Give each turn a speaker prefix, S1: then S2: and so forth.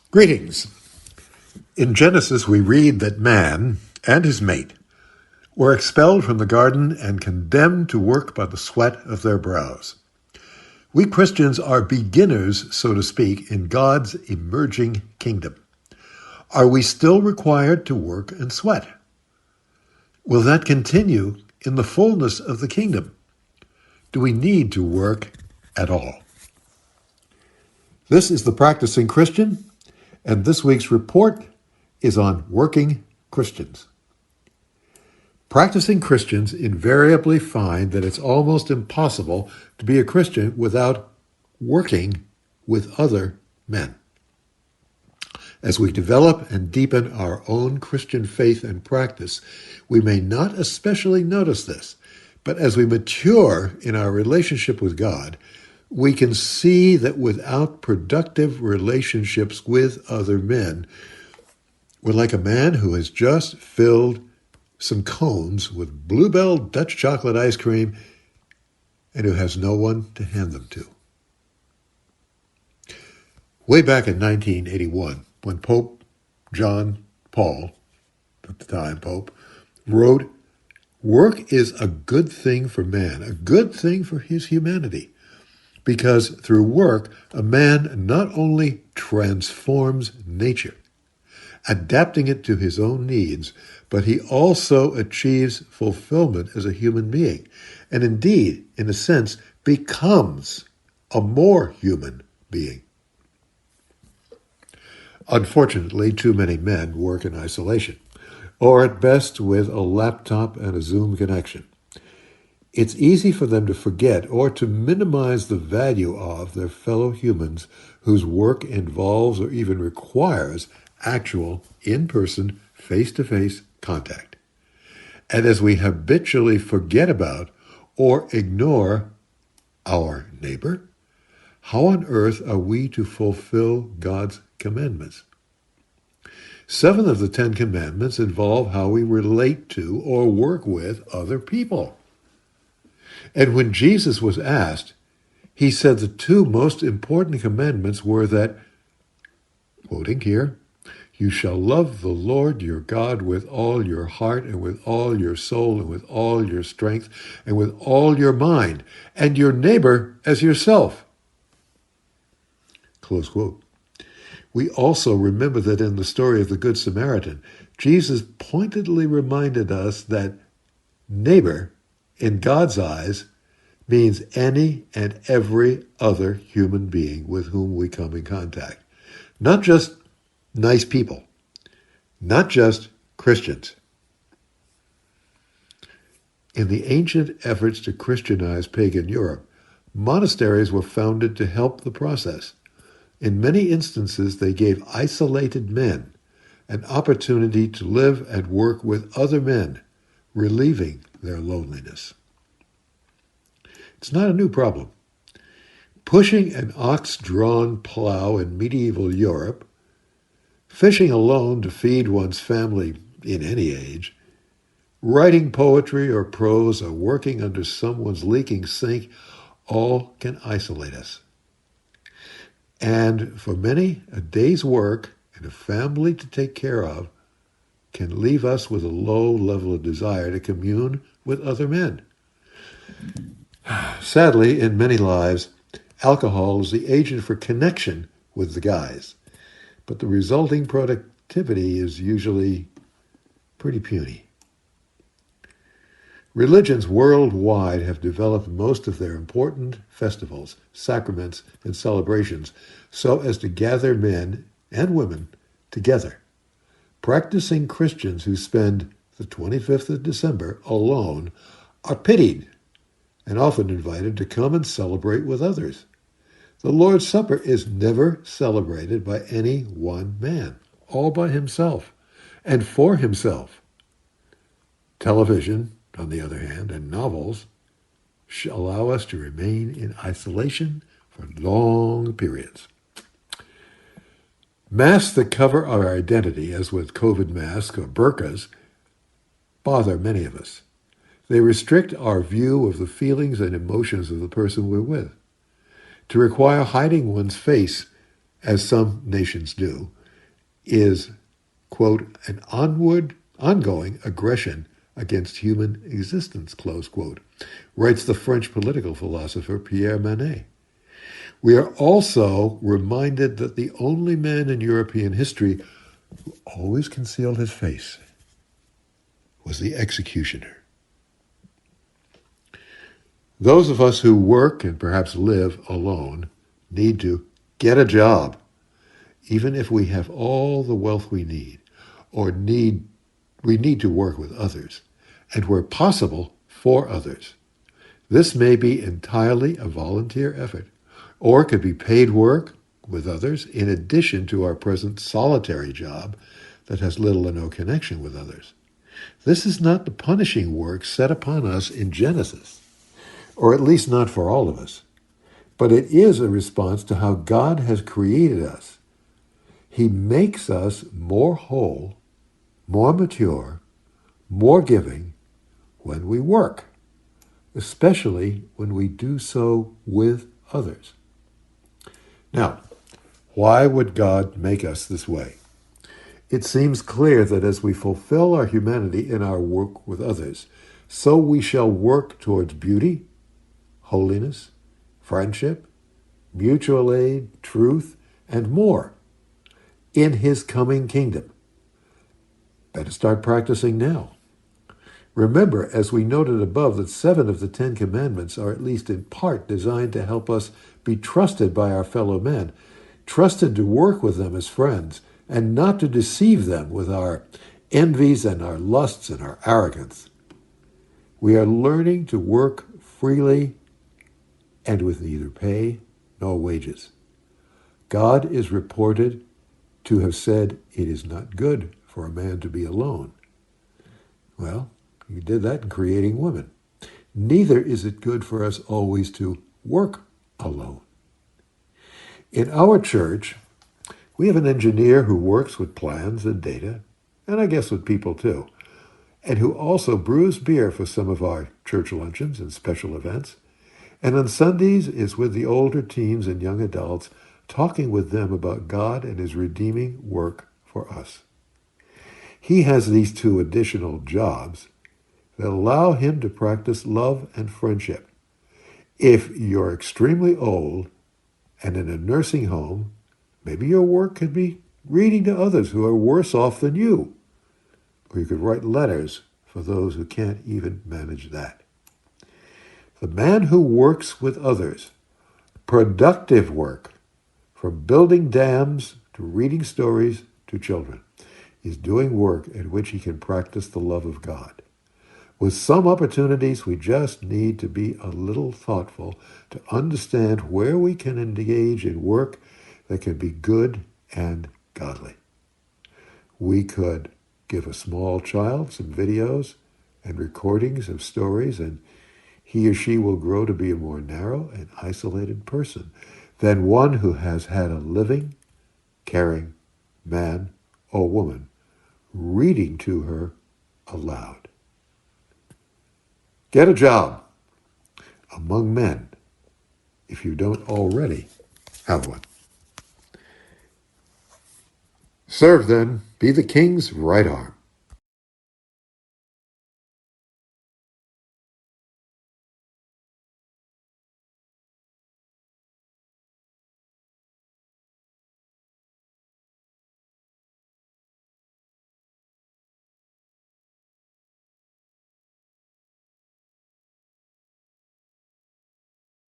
S1: Greetings. In Genesis, we read that man and his mate were expelled from the garden and condemned to work by the sweat of their brows. We Christians are beginners, so to speak, in God's emerging kingdom. Are we still required to work and sweat? Will that continue in the fullness of the kingdom? Do we need to work at all? This is the Practicing Christian, and this week's report is on working Christians. Practicing Christians invariably find that it's almost impossible to be a Christian without working with other men. As we develop and deepen our own Christian faith and practice, we may not especially notice this, but as we mature in our relationship with God, we can see that without productive relationships with other men, we're like a man who has just filled some cones with Bluebell Dutch chocolate ice cream and who has no one to hand them to. Way back in 1981, when Pope John Paul, at the time Pope, wrote, "Work is a good thing for man, a good thing for his humanity, because through work, a man not only transforms nature, adapting it to his own needs, but he also achieves fulfillment as a human being, and indeed, in a sense, becomes a more human being." Unfortunately, too many men work in isolation, or at best with a laptop and a Zoom connection. It's easy for them to forget or to minimize the value of their fellow humans whose work involves or even requires actual, in-person, face-to-face contact. And as we habitually forget about or ignore our neighbor, how on earth are we to fulfill God's commandments? 7 of the 10 commandments involve how we relate to or work with other people. And when Jesus was asked, he said the 2 most important commandments were that, quoting here, "You shall love the Lord your God with all your heart and with all your soul and with all your strength and with all your mind, and your neighbor as yourself." Close quote. We also remember that in the story of the Good Samaritan, Jesus pointedly reminded us that neighbor, in God's eyes, means any and every other human being with whom we come in contact. Not just nice people, not just Christians. In the ancient efforts to Christianize pagan Europe, monasteries were founded to help the process. In many instances, they gave isolated men an opportunity to live and work with other men, relieving their loneliness. It's not a new problem. Pushing an ox-drawn plow in medieval Europe, fishing alone to feed one's family in any age, writing poetry or prose, or working under someone's leaking sink, all can isolate us. And for many, a day's work and a family to take care of can leave us with a low level of desire to commune with other men. Sadly, in many lives, alcohol is the agent for connection with the guys, but the resulting productivity is usually pretty puny. Religions worldwide have developed most of their important festivals, sacraments, and celebrations so as to gather men and women together. Practicing Christians who spend the 25th of December alone are pitied and often invited to come and celebrate with others. The Lord's Supper is never celebrated by any one man, all by himself and for himself. Television, on the other hand, and novels allow us to remain in isolation for long periods. Masks that cover our identity, as with COVID masks or burqas, bother many of us. They restrict our view of the feelings and emotions of the person we're with. To require hiding one's face, as some nations do, is, quote, an ongoing aggression against human existence, close quote, writes the French political philosopher Pierre Manet. We are also reminded that the only man in European history who always concealed his face was the executioner. Those of us who work and perhaps live alone need to get a job, even if we have all the wealth we need, or we need to work with others, and where possible, for others. This may be entirely a volunteer effort, or it could be paid work with others in addition to our present solitary job that has little or no connection with others. This is not the punishing work set upon us in Genesis, or at least not for all of us, but it is a response to how God has created us. He makes us more whole, more mature, more giving when we work, especially when we do so with others. Now, why would God make us this way? It seems clear that as we fulfill our humanity in our work with others, so we shall work towards beauty, holiness, friendship, mutual aid, truth, and more in His coming kingdom. Better start practicing now. Remember, as we noted above, that 7 of the 10 commandments are at least in part designed to help us be trusted by our fellow men, trusted to work with them as friends, and not to deceive them with our envies and our lusts and our arrogance. We are learning to work freely and with neither pay nor wages. God is reported to have said it is not good for a man to be alone. Well, He did that in creating women. Neither is it good for us always to work alone. In our church, we have an engineer who works with plans and data, and I guess with people too, and who also brews beer for some of our church luncheons and special events, and on Sundays is with the older teens and young adults, talking with them about God and His redeeming work for us. He has these 2 additional jobs that allow him to practice love and friendship. If you're extremely old and in a nursing home, maybe your work could be reading to others who are worse off than you. Or you could write letters for those who can't even manage that. The man who works with others, productive work, from building dams to reading stories to children, is doing work in which he can practice the love of God. With some opportunities, we just need to be a little thoughtful to understand where we can engage in work that can be good and godly. We could give a small child some videos and recordings of stories, and he or she will grow to be a more narrow and isolated person than one who has had a living, caring man or woman reading to her aloud. Get a job among men if you don't already have one. Serve then, be the king's right arm.